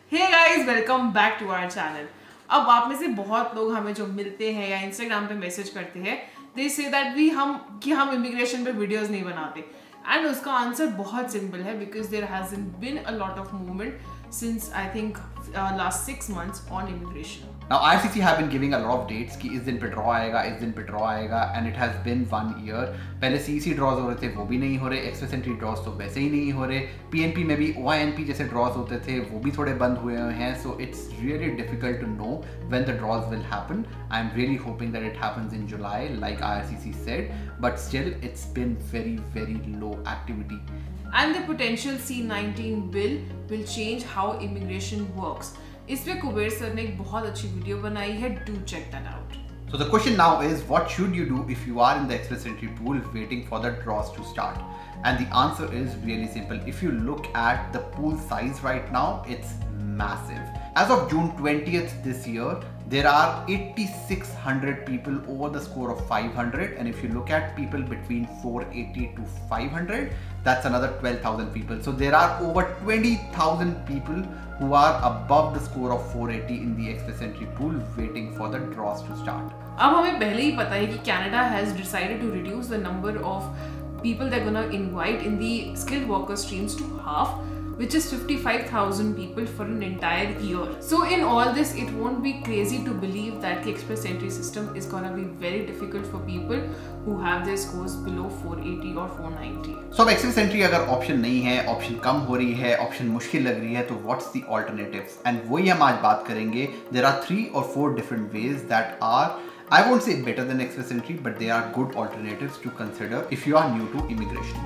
Hey guys, welcome back to our channel. अब आप में से बहुत लोग हमें जो मिलते हैं या इंस्टाग्राम पे मैसेज करते हैं, they say that हम इमिग्रेशन पे वीडियोस नहीं बनाते, एंड उसका आंसर बहुत सिंपल है because there hasn't been a lot of movement since I think last 6 months on immigration. Now ICC have been giving a lot of dates कि इस दिन पे ड्रॉ आएगा, इस दिन पे ड्रॉ आएगा, and it has been 1 year. पहले CEC ड्रॉज हो रहे थे, वो भी नहीं हो रहे, एक्सप्रेस एंट्री ड्रॉज तो वैसे ही नहीं हो रहे, PNP में भी OINP जैसे ड्रॉज होते थे वो भी थोड़े बंद हुए हैं. So it's really difficult to know when the draws will happen. I'm really hoping that it happens in July like ICC said, but still it's been very low activity. And the potential C-19 bill will change how immigration works. इस पे Kuber sir ने एक बहुत अच्छी video बनाई है, do check that out. So the question now is, what should you do if you are in the express entry pool waiting for the draws to start? And the answer is really simple. If you look at the pool size right now, it's massive. As of June 20th this year, there are 8,600 people over the score of 500, and if you look at people between 480 to 500, that's another 12,000 people. So there are over 20,000 people who are above the score of 480 in the express entry pool waiting for the draws to start. अब हमें पहले ही पता है कि Canada has decided to reduce the number of people they're gonna invite in the skilled worker streams to half, which is 55,000 people for an entire year. So in all this, it won't be crazy to believe that the express entry system is gonna be very difficult for people who have their scores below 480 or 490. So अब access entry अगर option नहीं है, option कम हो रही है, option मुश्किल लग रही है, तो व्हाट्स द ऑल्टरनेटिव्स? एंड वही हम आज बात करेंगे. There are 3 or 4 different ways that are, I won't say better than express entry, but they are good alternatives to consider if you are new to immigration.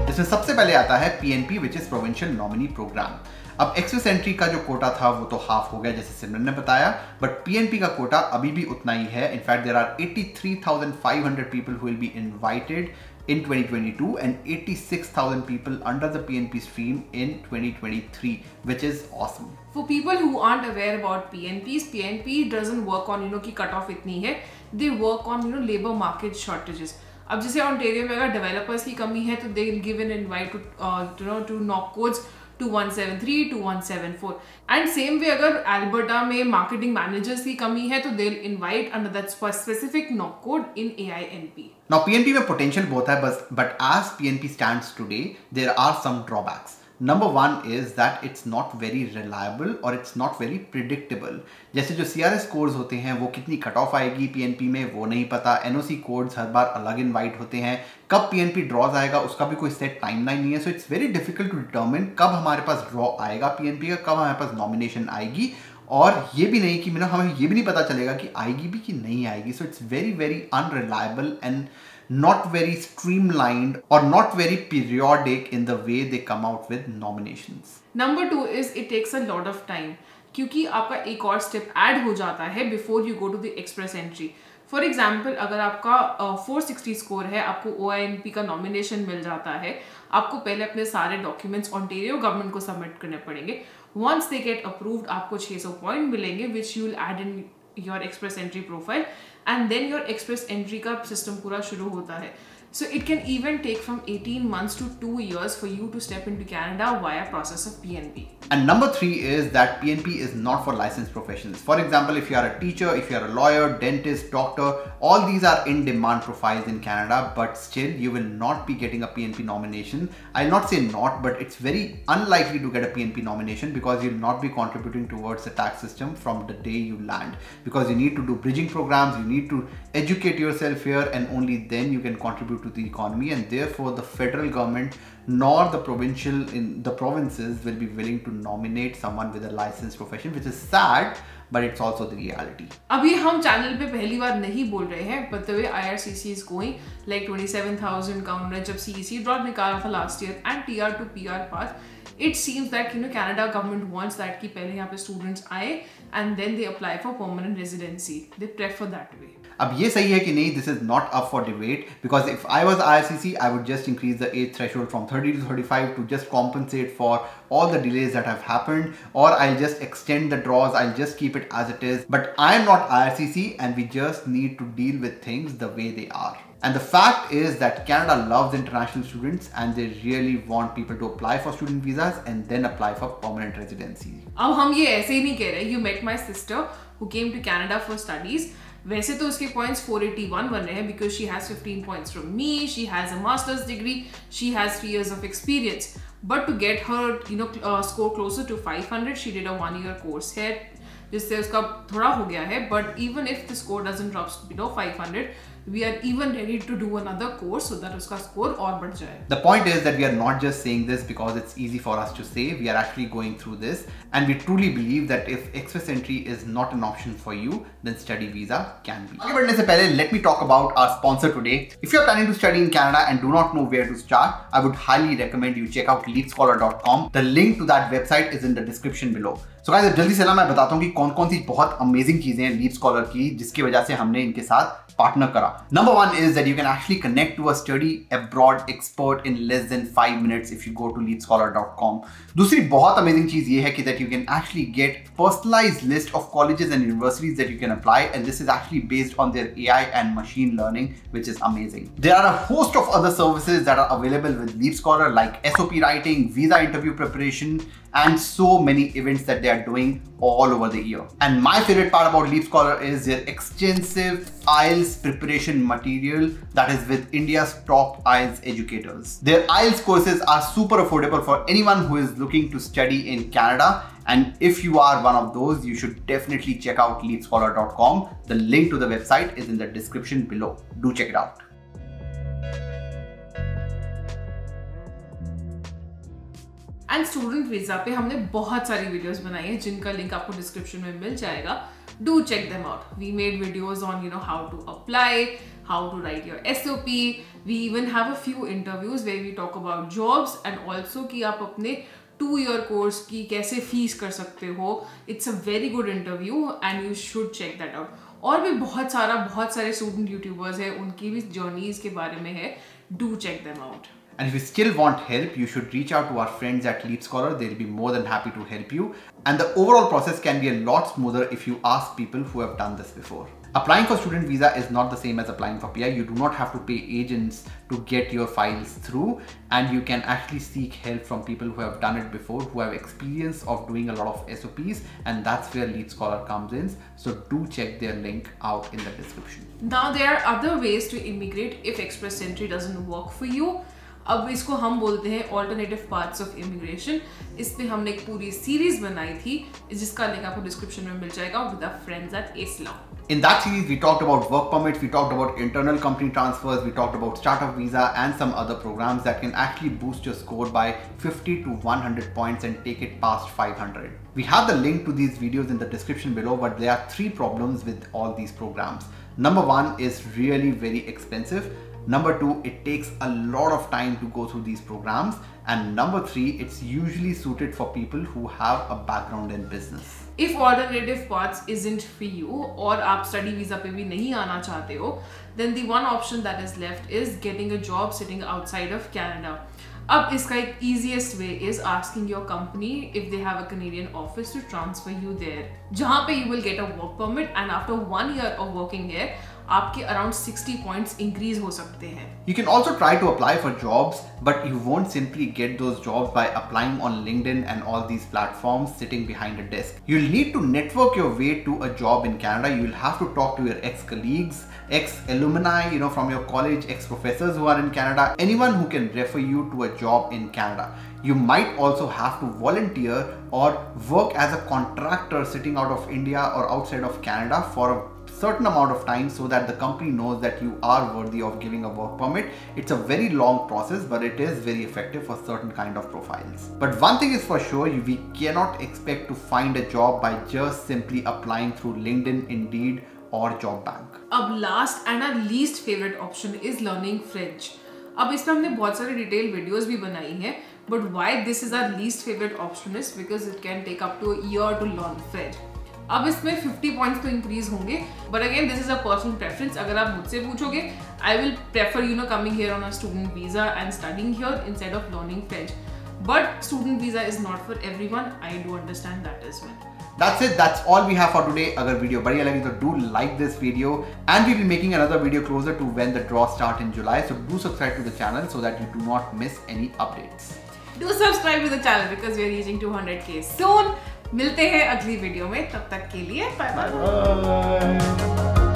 इसमें सबसे पहले आता है PNP, which is Provincial Nominee Program. अब access entry का जो कोटा था वो तो हाफ हो गया जैसे सिमरन ने बताया, बट PNP का कोटा अभी भी उतना ही है. In fact there are 83,500 people who will be invited in 2022 and 86,000 people under the PNP stream in 2023, which is awesome. For people who aren't aware about PNPs, PNP doesn't work on कि cut off इतनी है. They work on labor market shortages. अब जैसे Ontario में अगर developers की कमी है तो they will give an invite to knock codes to 173 to 174, and same way अगर अल्बर्टा में मार्केटिंग मैनेजर्स की कमी है तो they will invite under that specific knock code in AINP. Now PNP में potential बहुत है, but as PNP stands today, there are some drawbacks. Number one is that it's not very reliable or it's not very predictable. जैसे जो CRS codes होते हैं वो कितनी cut off आएगी PNP में वो नहीं पता. NOC कोड्स हर बार अलग इनवाइट होते हैं. कब PNP ड्रॉज आएगा उसका भी कोई सेट टाइमलाइन नहीं है. So it's very difficult to determine कब हमारे पास ड्रॉ आएगा PNP का, कब हमारे पास नॉमिनेशन आएगी, और ये भी नहीं कि हमें ये भी नहीं पता चलेगा कि आएगी भी कि नहीं आएगी. सो it's very unreliable and not very streamlined or not very periodic in the way they come out with nominations. Number 2 is it takes a lot of time, क्योंकि आपका एक और स्टेप ऐड हो जाता है before you go to the express entry. For example अगर आपका 460 score है, आपको OINP का नॉमिनेशन मिल जाता है, आपको पहले अपने सारे डॉक्यूमेंट्स ऑन्टेरियो गवर्नमेंट को सबमिट करने पड़ेंगे. वंस दे गेट अप्रूव्ड आपको 600 पॉइंट मिलेंगे which you will add in your express entry profile, and then your express entry का सिस्टम पूरा शुरू होता है. So it can even take from 18 months to 2 years for you to step into Canada via process of PNP. And number 3 is that PNP is not for licensed professions. For example, if you are a teacher, if you are a lawyer, dentist, doctor, all these are in demand profiles in Canada, but still you will not be getting a PNP nomination. I'll not say not, but it's very unlikely to get a PNP nomination because you'll not be contributing towards the tax system from the day you land, because you need to do bridging programs, you need to educate yourself here, and only then you can contribute to the economy, and therefore the federal government nor the provinces will be willing to nominate someone with a licensed profession, which is sad, but it's also the reality. अभी हम channel पे पहली बार नहीं बोल रहे हैं, but the way IRCC is going, like 27,000 का उन्होंने जब CEC ड्रॉप निकाला था last year and TR to PR path, it seems that Canada government wants that कि पहले यहाँ पे students आए and then they apply for permanent residency. They prefer that way. अब ये सही है कि नहीं, this is not up for debate, because if I was IRCC, I would just increase the age threshold from 30 to 35 to just compensate for all the delays that have happened, or I'll just extend the draws, I'll just keep it as it is. But I am not IRCC and we just need to deal with things the way they are. And the fact is that Canada loves international students and they really want people to apply for student visas and then apply for permanent residency. अब हम ये ऐसे ही नहीं कह रहे. You met my sister who came to Canada for studies. वैसे तो उसके points 481 बन रहे हैं because she has 15 points from me, she has a master's degree, she has 3 years of experience. But to get her, score closer to 500, she did a 1-year course here, जिससे उसका थोड़ा हो गया है. But even if the score doesn't drop below 500, we are even ready to do another course so that उसका score और बढ़ जाए. The point is that we are not just saying this because it's easy for us to say. We are actually going through this, and we truly believe that if express entry is not an option for you, then study visa can be. आगे बढ़ने से पहले, let me talk about our sponsor today. If you are planning to study in Canada and do not know where to start, I would highly recommend you check out leapscholar.com. The link to that website is in the description below. So guys, जल्दी से ना मैं बताता हूँ कि कौन-कौन सी बहुत amazing चीजें हैं लीप स्कॉलर की जिसकी वजह से हमने इनके साथ पार्टनर करा. Number one is that you can actually connect to a study abroad expert in less than 5 minutes if you go to leapscholar.com. दूसरी बहुत अमेजिंग चीज ये है कि that you can actually get personalized list of colleges and universities that you can apply, and this is actually based on their AI and machine learning, which is amazing. There are a host of other services that are available with Leap Scholar like SOP writing, visa interview preparation, and so many events that they are doing all over the year. And my favorite part about Leap Scholar is their extensive IELTS preparation material that is with India's top IELTS educators. Their IELTS courses are super affordable for anyone who is looking to study in Canada. And if you are one of those, you should definitely check out leapscholar.com. The link to the website is in the description below. Do check it out. And student visa पे हमने बहुत सारी videos बनाई है जिनका link आपको description में मिल जाएगा. Do check them out. We made videos on how to apply, how to write your SOP. We even have a few interviews where we talk about jobs and also कि आप अपने 2-year course की कैसे fees कर सकते हो. It's a very good interview and you should check that out. और भी बहुत सारे स्टूडेंट यूट्यूबर्स हैं, उनकी भी जर्नीज के बारे में है. Do check them out. And if you still want help, you should reach out to our friends at Leap Scholar. They'll be more than happy to help you. And the overall process can be a lot smoother if you ask people who have done this before. Applying for student visa is not the same as applying for PR. You do not have to pay agents to get your files through, and you can actually seek help from people who have done it before, who have experience of doing a lot of SOPs, and that's where Leap Scholar comes in. So do check their link out in the description. Now there are other ways to immigrate if express entry doesn't work for you. अब इसको हम बोलते हैं alternative parts of immigration. इस पे हमने एक पूरी सीरीज बनाई थी जिसका लिंक आपको डिस्क्रिप्शन में मिल जाएगा with our friends at Islam. In that series, we talked about work permits, we talked about internal company transfers, we talked about startup visa and some other programs that can actually boost your score by 50 to 100 points and take it past 500. We have the link to these videos in the description below, but there are 3 problems with all these programs. Number 1 is really very expensive. Number 2, it takes a lot of time to go through these programs. And number 3, it's usually suited for people who have a background in business. If alternative paths isn't for you और आप study visa पे भी नहीं आना चाहते हो, then the one option that is left is getting a job sitting outside of Canada. अब इसका एक easiest way is asking your company if they have a Canadian office to transfer you there. जहाँ पे you will get a work permit and after 1 year of working here, आपके around 60 points increase हो सकते हैं. You can also try to apply for jobs, but you won't simply get those jobs by applying on LinkedIn and all these platforms sitting behind a desk. You'll need to network your way to a job in Canada. You'll have to talk to your ex-colleagues, ex-alumni, from your college, ex-professors who are in Canada, anyone who can refer you to a job in Canada. You might also have to volunteer or work as a contractor sitting out of India or outside of Canada for a certain amount of time so that the company knows that you are worthy of giving a work permit. It's a very long process, but it is very effective for certain kind of profiles. But one thing is for sure, we cannot expect to find a job by just simply applying through LinkedIn, Indeed or Job Bank. अब last and our least favorite option is learning French. अब इसमें हमने बहुत सारे detail videos भी बनाई हैं, but why this is our least favorite option is because it can take up to a year to learn French. अब इसमें 50 पॉइंट्स तो इंक्रीज होंगे, but again this is a personal preference. अगर आप मुझसे पूछोगे, I will prefer coming here on a student visa and studying here instead of learning French. But student visa is not for everyone. I do understand that as well. That's it. That's all we have for today. अगर video बढ़िया लगी तो do like this video, and we'll be making another video closer to when the draw start in July. So do subscribe to the channel so that you do not miss any updates. Do subscribe to the channel because we are reaching 200K soon. मिलते हैं अगली video में, तब तक के लिए bye bye.